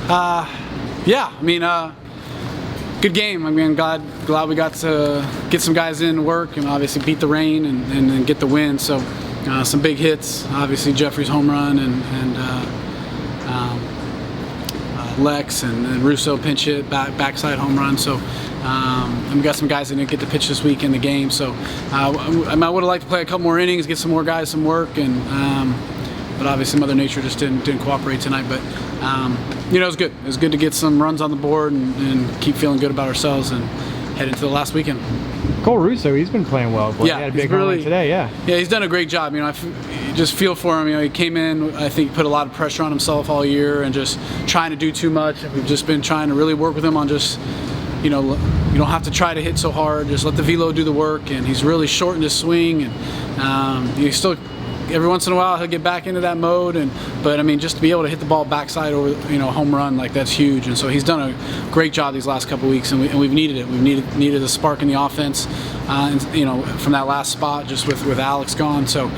Yeah, I mean, good game. I mean, glad we got to get some guys in work and obviously beat the rain and get the win. So some big hits. Obviously Jeffrey's home run and Lex and Russo pinch hit, backside home run. So and we got some guys that didn't get to pitch this week in the game. So I would have liked to play a couple more innings, get some more guys some work, and but obviously Mother Nature just didn't cooperate tonight. But you know, it was good. It was good to get some runs on the board and keep feeling good about ourselves and head into the last weekend. Cole Russo, he's been playing well. Boy, yeah, he had a big home run today. Yeah, he's done a great job. You know, I just feel for him. You know, he came in, I think, put a lot of pressure on himself all year and just trying to do too much. We've just been trying to really work with him on just, you know, you don't have to try to hit so hard. Just let the velo do the work. And he's really shortened his swing, and he's still. Every once in a while he'll get back into that mode, but I mean, just to be able to hit the ball backside over, you know, home run, like, that's huge. And so he's done a great job these last couple of weeks, and we've needed it. We've needed a spark in the offense, and you know, from that last spot, just with Alex gone. So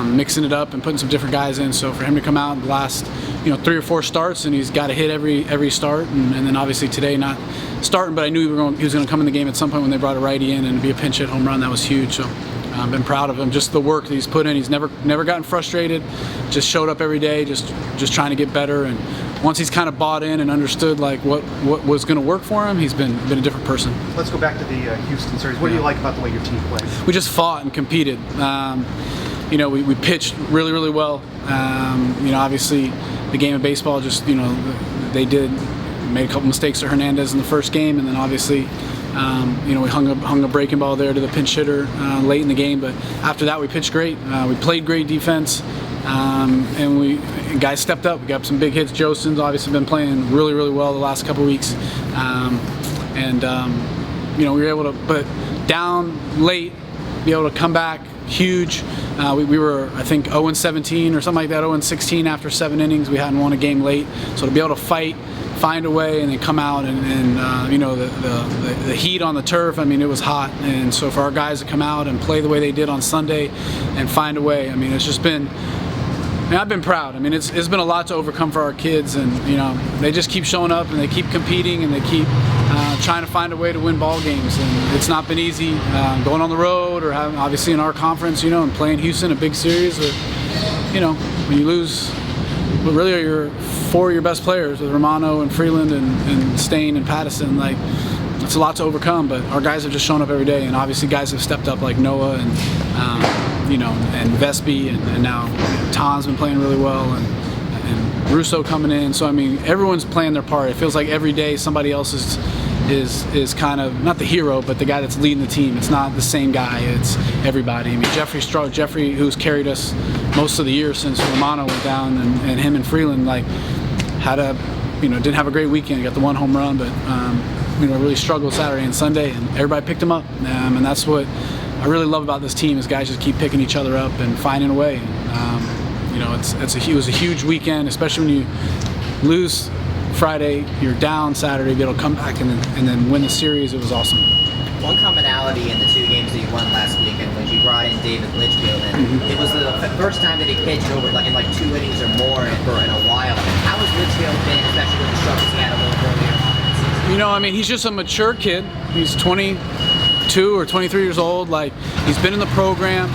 mixing it up and putting some different guys in. So for him to come out in the last, you know, 3 or 4 starts, and he's got to hit every start, and then obviously today not starting, but I knew he was going to come in the game at some point when they brought a righty in and be a pinch hit home run. That was huge. So I've been proud of him, just the work that he's put in. He's never gotten frustrated, just showed up every day, just trying to get better. And once he's kind of bought in and understood like what was going to work for him, he's been a different person. Let's go back to the Houston series. What do you like about the way your team played? We just fought and competed. You know, we pitched really, really well. You know, obviously the game of baseball, just, you know, they made a couple mistakes to Hernandez in the first game, and then obviously you know, we hung a breaking ball there to the pinch hitter late in the game, but after that we pitched great. We played great defense, and guys stepped up. We got some big hits. Joson's obviously been playing really, really well the last couple of weeks, you know, we were able to, but down late, be able to come back huge. We were, I think, 0-17 or something like that, 0-16 after 7 innings. We hadn't won a game late, so to be able to find a way and then come out and you know, the heat on the turf, I mean, it was hot, and so for our guys to come out and play the way they did on Sunday and find a way, I mean, it's just been, I mean, I've been proud. I mean, it's been a lot to overcome for our kids, and you know, they just keep showing up and they keep competing and they keep trying to find a way to win ball games, and it's not been easy going on the road or having, obviously in our conference, you know, and playing Houston, a big series, or, you know, when you lose what really are your 4 of your best players with Romano and Freeland and Stain and Pattison, like, it's a lot to overcome, but our guys have just shown up every day, and obviously guys have stepped up like Noah and you know, and Vespi, and now Tom's been playing really well, and Russo coming in. So I mean, everyone's playing their part. It feels like every day somebody else is kind of not the hero, but the guy that's leading the team. It's not the same guy. It's everybody. I mean, Jeffrey, who's carried us most of the year since Romano went down, and him and Freeland, like, had a, you know, didn't have a great weekend. He got the 1 home run, but you know, really struggled Saturday and Sunday, and everybody picked him up. And that's what I really love about this team, is guys just keep picking each other up and finding a way. You know, it was a huge weekend, especially when you lose Friday, you're down Saturday, be able to come back and then win the series. It was awesome. One commonality in the 2 games that you won last weekend was you brought in David Litchfield, and it was the first time that he pitched over in 2 innings or more in a while. How has Litchfield been, especially with the struggles he had a little earlier on in the season? You know, I mean, he's just a mature kid. He's 22 or 23 years old. Like, he's been in the program.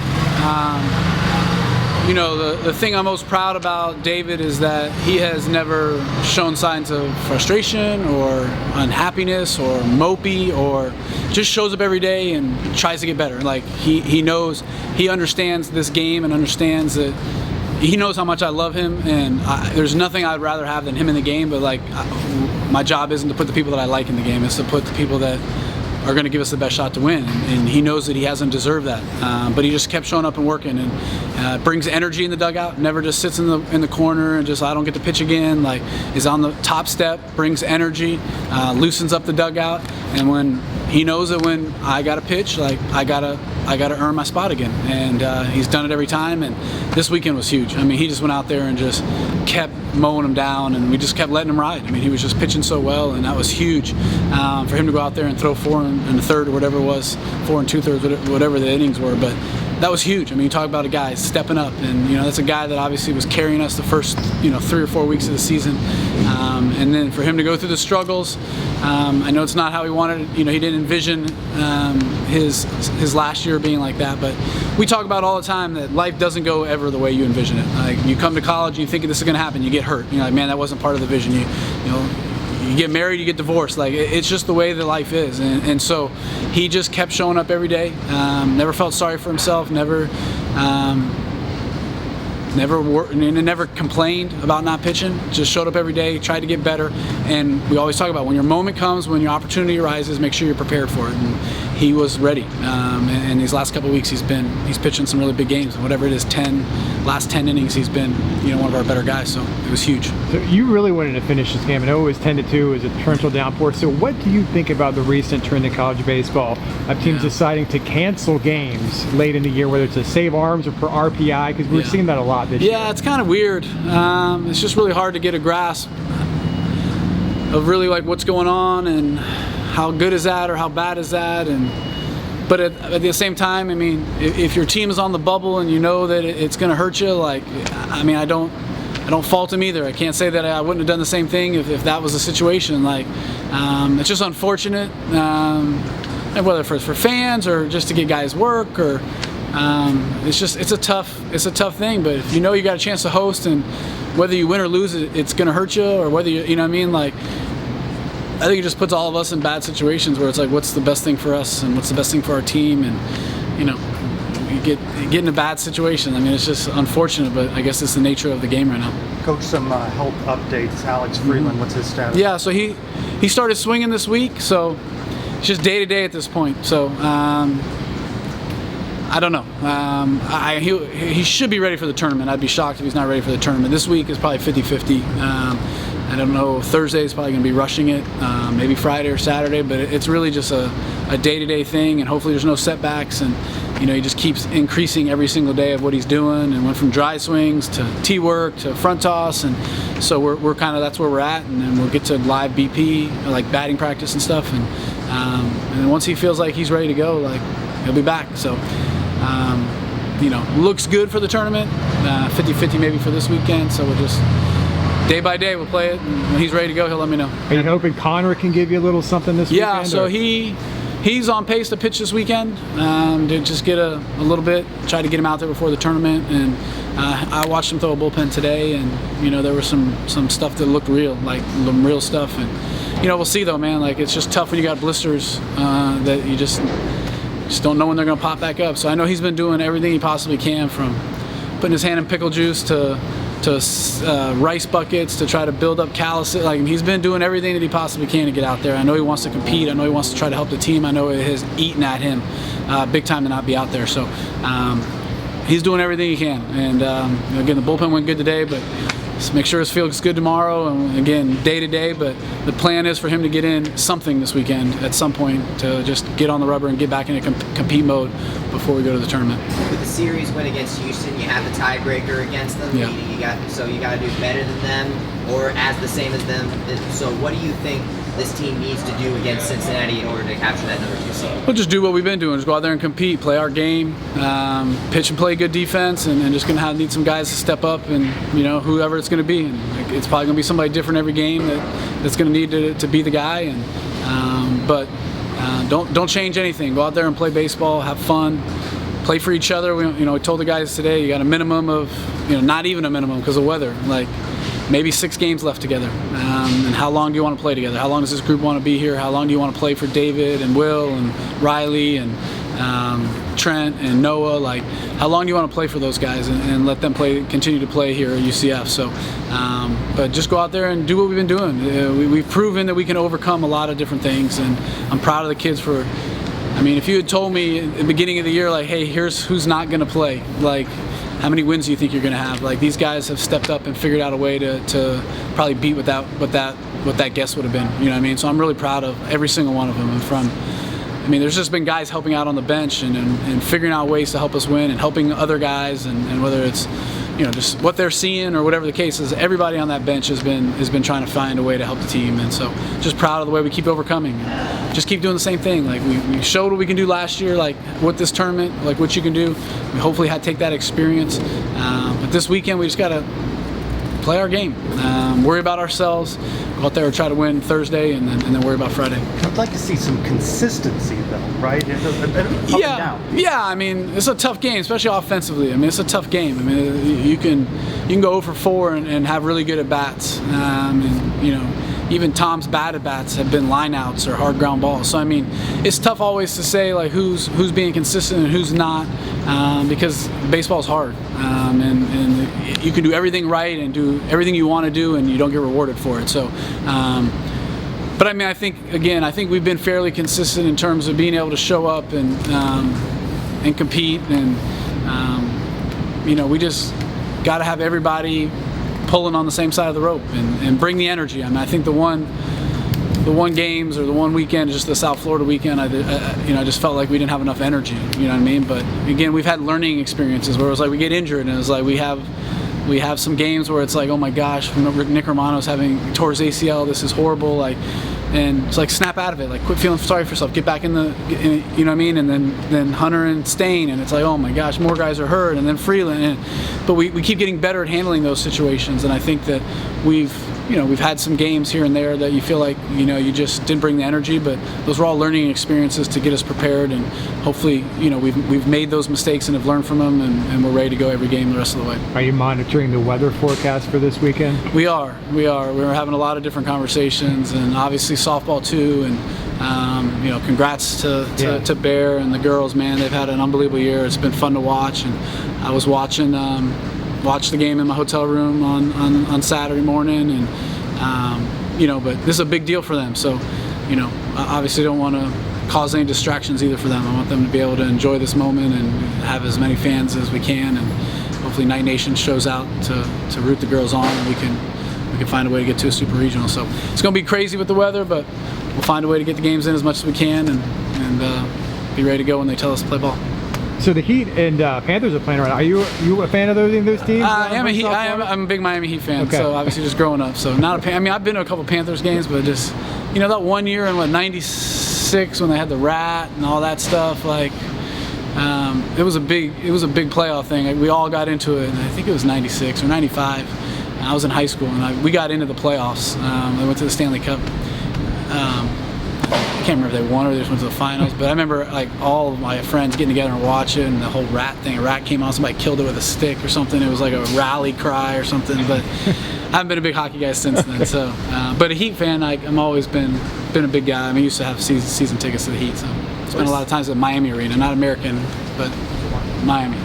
You know, the thing I'm most proud about David is that he has never shown signs of frustration or unhappiness or mopey, or just shows up every day and tries to get better. Like, he knows, he understands this game and understands that he knows how much I love him, and there's nothing I'd rather have than him in the game, but like, my job isn't to put the people that I like in the game, it's to put the people that are going to give us the best shot to win, and he knows that he hasn't deserved that, but he just kept showing up and working, and brings energy in the dugout, never just sits in the corner and just, I don't get to pitch again, like, is on the top step, brings energy, loosens up the dugout, and when he knows that when I got to pitch, like, I gotta earn my spot again, and he's done it every time, and this weekend was huge. I mean, he just went out there and just kept mowing him down, and we just kept letting him ride. I mean, he was just pitching so well, and that was huge for him to go out there and throw 4 and a third or whatever it was, 4 2/3, whatever the innings were. But that was huge. I mean, you talk about a guy stepping up, and that's a guy that obviously was carrying us the first 3 or 4 weeks of the season, and then for him to go through the struggles. I know it's not how he wanted it. He didn't envision his last year being like that, but we talk about all the time that life doesn't go ever the way you envision it. Like, you come to college and you think this is going to happen, you get hurt. You're like, man, that wasn't part of the vision. You get married, you get divorced. Like, it's just the way that life is. And so he just kept showing up every day. Never felt sorry for himself. Never complained about not pitching. Just showed up every day, tried to get better. And we always talk about when your moment comes, when your opportunity arises, make sure you're prepared for it. And he was ready. And these last couple of weeks, he's pitching some really big games. Whatever it is, last 10 innings, he's been one of our better guys. So it was huge. So you really wanted to finish this game. I know it was 10-2. It was a torrential downpour. So what do you think about the recent trend in college baseball of teams deciding to cancel games late in the year, whether it's to save arms or for RPI? Because we're seeing that a lot this year. Yeah, it's kind of weird. It's just really hard to get a grasp of really like what's going on and how good is that or how bad is that. But at the same time, I mean, if your team is on the bubble and you know that it's going to hurt you, I don't fault him either. I can't say that I wouldn't have done the same thing if that was the situation. It's just unfortunate, and whether it's for fans or just to get guys work or. It's a tough thing. But if you got a chance to host, and whether you win or lose, it's going to hurt you, or whether you know what I mean. Like, I think it just puts all of us in bad situations where it's like, what's the best thing for us, and what's the best thing for our team, and you get in a bad situation. I mean, it's just unfortunate, but I guess it's the nature of the game right now. Coach, some health updates. Alex Freeland, what's his status? Yeah, so he started swinging this week, so it's just day to day at this point. So. I don't know. He should be ready for the tournament. I'd be shocked if he's not ready for the tournament. This week is probably 50-50. I don't know. Thursday is probably going to be rushing it. Maybe Friday or Saturday. But it's really just a day-to-day thing, and hopefully there's no setbacks. And he just keeps increasing every single day of what he's doing, and went from dry swings to tee work to front toss, and so we're kind of that's where we're at, and then we'll get to live BP, like batting practice and stuff, and once he feels like he's ready to go, he'll be back. So. Looks good for the tournament, 50-50 maybe for this weekend, so we'll just, day by day, we'll play it, and when he's ready to go, he'll let me know. Are you hoping Connor can give you a little something this weekend? Yeah, so he's on pace to pitch this weekend, to just get a little bit, try to get him out there before the tournament, and I watched him throw a bullpen today, and there was some stuff that looked real, like some real stuff, and we'll see though, man, it's just tough when you got blisters that you just don't know when they're going to pop back up. So I know he's been doing everything he possibly can, from putting his hand in pickle juice to rice buckets to try to build up calluses. He's been doing everything that he possibly can to get out there. I know he wants to compete. I know he wants to try to help the team. I know it has eaten at him big time to not be out there. So he's doing everything he can. And again, the bullpen went good today, but just make sure his field is good tomorrow, and again, day to day, but the plan is for him to get in something this weekend at some point to just get on the rubber and get back into compete mode before we go to the tournament. With the series win against Houston, you have the tiebreaker against them. Yeah. You got to do better than them or as the same as them. So what do you think this team needs to do against Cincinnati in order to capture that number 2 seed? We'll just do what we've been doing. Just go out there and compete, play our game, pitch and play good defense, and just going to need some guys to step up, and whoever it's going to be. And it's probably going to be somebody different every game that's going to need to be the guy. But don't change anything. Go out there and play baseball, have fun, play for each other. We told the guys today, you got a minimum of, not even a minimum because of weather, maybe 6 games left together. And how long do you want to play together? How long does this group want to be here? How long do you want to play for David and Will and Riley and Trent and Noah? How long do you want to play for those guys and let them continue to play here at UCF? So, but just go out there and do what we've been doing. We've proven that we can overcome a lot of different things, and I'm proud of the kids for. If you had told me at the beginning of the year, hey, here's who's not going to play, how many wins do you think you're going to have? These guys have stepped up and figured out a way to probably beat what that guess would have been. You know what I mean? So I'm really proud of every single one of them. And there's just been guys helping out on the bench and figuring out ways to help us win, and helping other guys, and whether it's just what they're seeing or whatever the case is. Everybody on that bench has been trying to find a way to help the team, and so just proud of the way we keep overcoming. Just keep doing the same thing. Like we showed what we can do last year, like with this tournament, like what you can do. We hopefully take that experience, but this weekend we just got to play our game, worry about ourselves, go out there and try to win Thursday, and then worry about Friday. I'd like to see some consistency, though, right? Yeah. I mean, it's a tough game, especially offensively. I mean, it's a tough game. I mean, you can go 0-for-4 and have really good at bats, and even Tom's bad at bats have been lineouts or hard ground balls. So I mean, it's tough always to say like who's being consistent and who's not, because baseball's hard, and you can do everything right and do everything you want to do, and you don't get rewarded for it. So. But I mean, I think we've been fairly consistent in terms of being able to show up and compete, and we just got to have everybody pulling on the same side of the rope and bring the energy. I mean, I think the one games or the one weekend, just the South Florida weekend, I just felt like we didn't have enough energy. You know what I mean? But again, we've had learning experiences where it was like we get injured, and it was like we have some games where it's like, oh my gosh, Nick Romano's tore his ACL, this is horrible, and it's like snap out of it, like quit feeling sorry for yourself, get back in you know what I mean, and then Hunter and Stain, and it's like, oh my gosh, more guys are hurt, and then Freeland, but we keep getting better at handling those situations, and I think that we've had some games here and there that you feel like you just didn't bring the energy, but those were all learning experiences to get us prepared, and hopefully we've made those mistakes and have learned from them, and we're ready to go every game the rest of the way. Are you monitoring the weather forecast for this weekend? We are. We're having a lot of different conversations, and obviously softball too, and congrats to Bear and the girls, man. They've had an unbelievable year. It's been fun to watch, and I was watching the game in my hotel room on Saturday morning, and but this is a big deal for them, so I obviously don't want to cause any distractions either for them. I want them to be able to enjoy this moment and have as many fans as we can, and hopefully Night Nation shows out to root the girls on, and we can find a way to get to a super regional. So it's going to be crazy with the weather, but we'll find a way to get the games in as much as we can, and be ready to go when they tell us to play ball. So the Heat and Panthers are playing right now. Are you a fan of those teams? I'm a big Miami Heat fan. Okay. So obviously just growing up. So not a fan. I mean, I've been to a couple Panthers games, but just that one year in '96 when they had the rat and all that stuff. Like it was a big playoff thing. Like, we all got into it. And I think it was '96 or '95. I was in high school, and we got into the playoffs. They went to the Stanley Cup. I can't remember if they won or they just went to the finals, but I remember like all of my friends getting together and watching, and the whole rat thing. A rat came out, somebody killed it with a stick or something. It was like a rally cry or something. But I haven't been a big hockey guy since then. So, but a Heat fan, I'm always been a big guy. I mean, I used to have season tickets to the Heat, so spent a lot of times at Miami Arena, not American, but Miami.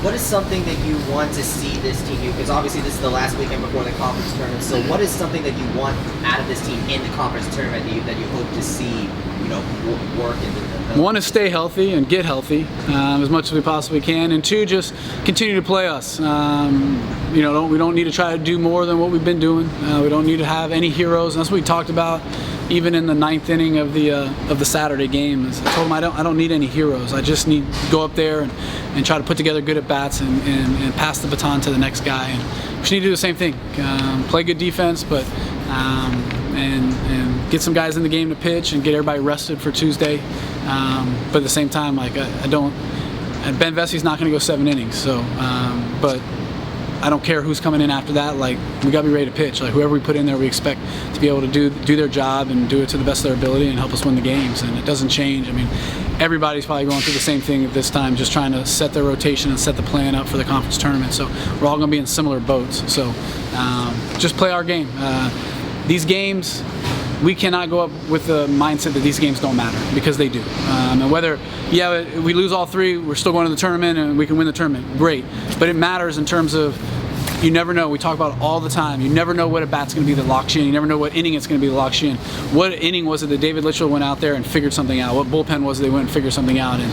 What is something that you want to see this team do? Because obviously this is the last weekend before the conference tournament. So what is something that you want out of this team in the conference tournament that you hope to see, work in the one is stay healthy and get healthy as much as we possibly can, and two, just continue to play us. We don't need to try to do more than what we've been doing. We don't need to have any heroes, and that's what we talked about even in the ninth inning of the Saturday game. I told them I don't need any heroes. I just need to go up there and try to put together good at bats and pass the baton to the next guy. And we should need to do the same thing. Play good defense, but and get some guys in the game to pitch and get everybody rested for Tuesday. But at the same time, like Ben Vesey's not going to go 7 innings. So, but I don't care who's coming in after that. Like, we got to be ready to pitch. Like, whoever we put in there, we expect to be able to do their job and do it to the best of their ability and help us win the games. And it doesn't change. I mean, everybody's probably going through the same thing at this time, just trying to set their rotation and set the plan up for the conference tournament. So we're all going to be in similar boats. So just play our game. These games, we cannot go up with the mindset that these games don't matter, because they do. And whether, we lose all 3, we're still going to the tournament and we can win the tournament, great. But it matters in terms of you never know. We talk about it all the time. You never know what at bat's going to be that locks you in. You never know what inning it's going to be that locks you in. What inning was it that David Litchfield went out there and figured something out? What bullpen was it they went and figured something out? And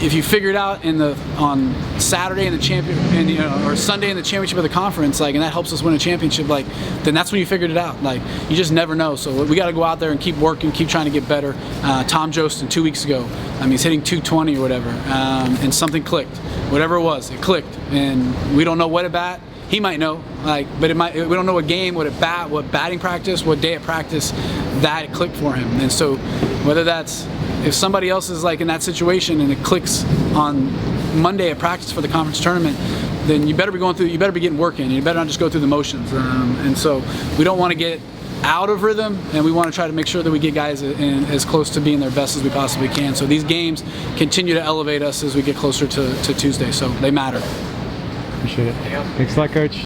if you figure it out on Saturday in the or Sunday in the championship of the conference, and that helps us win a championship, then that's when you figured it out. You just never know. So we got to go out there and keep working, keep trying to get better. Tom Jostin 2 weeks ago, he's hitting 220 or whatever, and something clicked. Whatever it was, it clicked, and we don't know what at bat. He might know, but we don't know what game, what at bat, what batting practice, what day at practice that it clicked for him. And so whether that's if somebody else is in that situation and it clicks on Monday at practice for the conference tournament, then you better be getting work in. You better not just go through the motions. And so we don't want to get out of rhythm, and we want to try to make sure that we get guys as close to being their best as we possibly can. So these games continue to elevate us as we get closer to Tuesday. So they matter. Appreciate it. Thanks a lot, Coach.